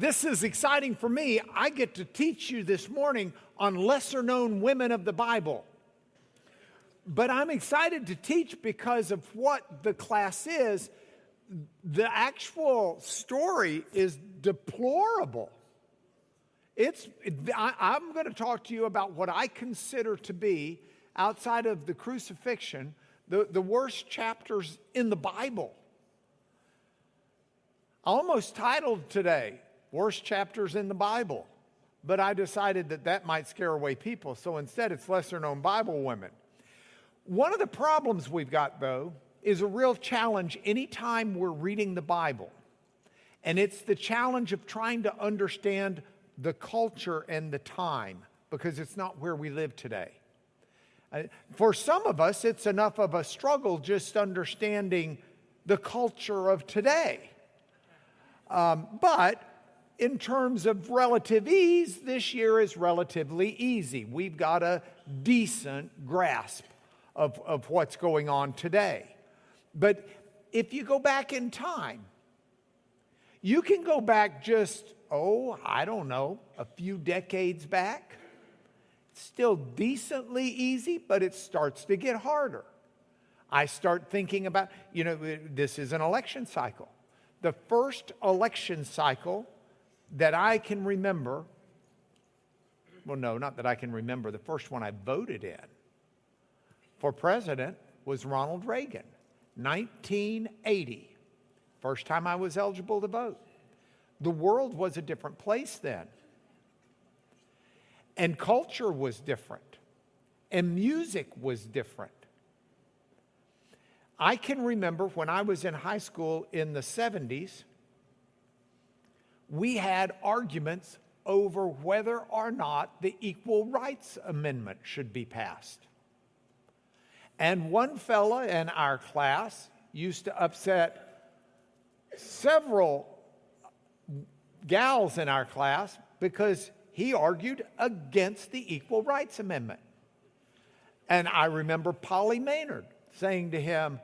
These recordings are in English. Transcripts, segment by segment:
This is exciting for me. I get to teach you this morning on lesser known women of the Bible. But I'm excited to teach because of what the class is. The actual story is deplorable. I'm going to talk to you about what I consider to be, outside of the crucifixion, the worst chapters in the Bible. I almost titled today, Worst Chapters in the Bible, but I decided that might scare away people, so instead it's lesser known Bible women. One of the problems we've got, though, is a real challenge anytime we're reading the Bible, and it's the challenge of trying to understand the culture and the time, because it's not where we live today. For some of us, it's enough of a struggle just understanding the culture of today. But in terms of relative ease, this year is relatively easy. We've got a decent grasp of what's going on today. But if you go back in time, you can go back just, a few decades back. It's still decently easy, but it starts to get harder. I start thinking about, this is an election cycle. The first election cycle that I can remember, well, no, not that I can remember, the first one I voted in for president was Ronald Reagan, 1980. First time I was eligible to vote. The world was a different place then. And culture was different. And music was different. I can remember when I was in high school in the 70s, we had arguments over whether or not the Equal Rights Amendment should be passed. And one fella in our class used to upset several gals in our class because he argued against the Equal Rights Amendment. And I remember Polly Maynard saying to him,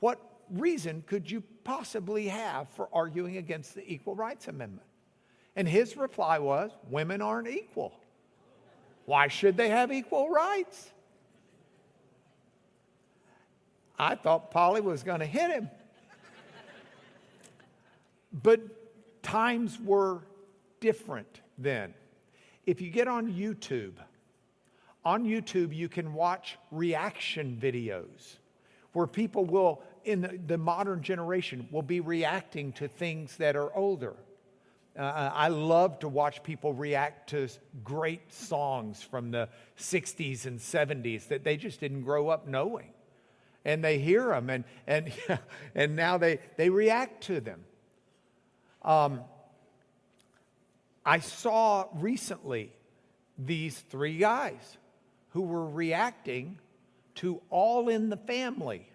what reason could you possibly have for arguing against the Equal Rights Amendment? And his reply was, women aren't equal. Why should they have equal rights? I thought Polly was going to hit him. But times were different then. If you get on YouTube you can watch reaction videos where people will, in the modern generation, will be reacting to things that are older. I love to watch people react to great songs from the 60s and 70s that they just didn't grow up knowing. And they hear them and now they react to them. I saw recently these three guys who were reacting to All in the Family.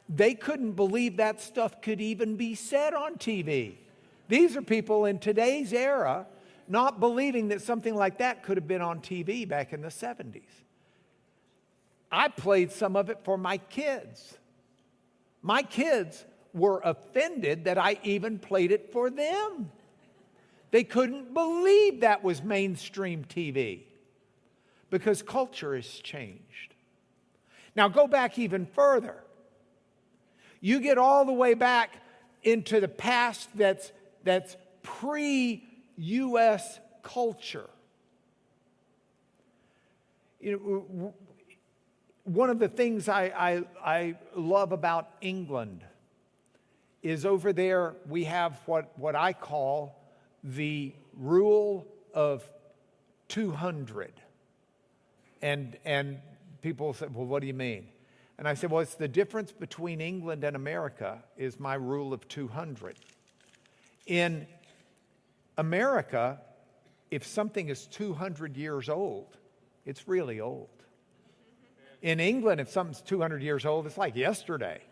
They couldn't believe that stuff could even be said on TV. These are people in today's era not believing that something like that could have been on TV back in the 70s. I played some of it for my kids. My kids were offended that I even played it for them. They couldn't believe that was mainstream TV because culture has changed. Now go back even further. You get all the way back into the past that's pre-U.S. culture. One of the things I love about England is over there we have what I call the rule of 200. And people say, well, what do you mean? And I said, well, it's the difference between England and America is my rule of 200. In America, if something is 200 years old, it's really old. In England, if something's 200 years old, it's like yesterday.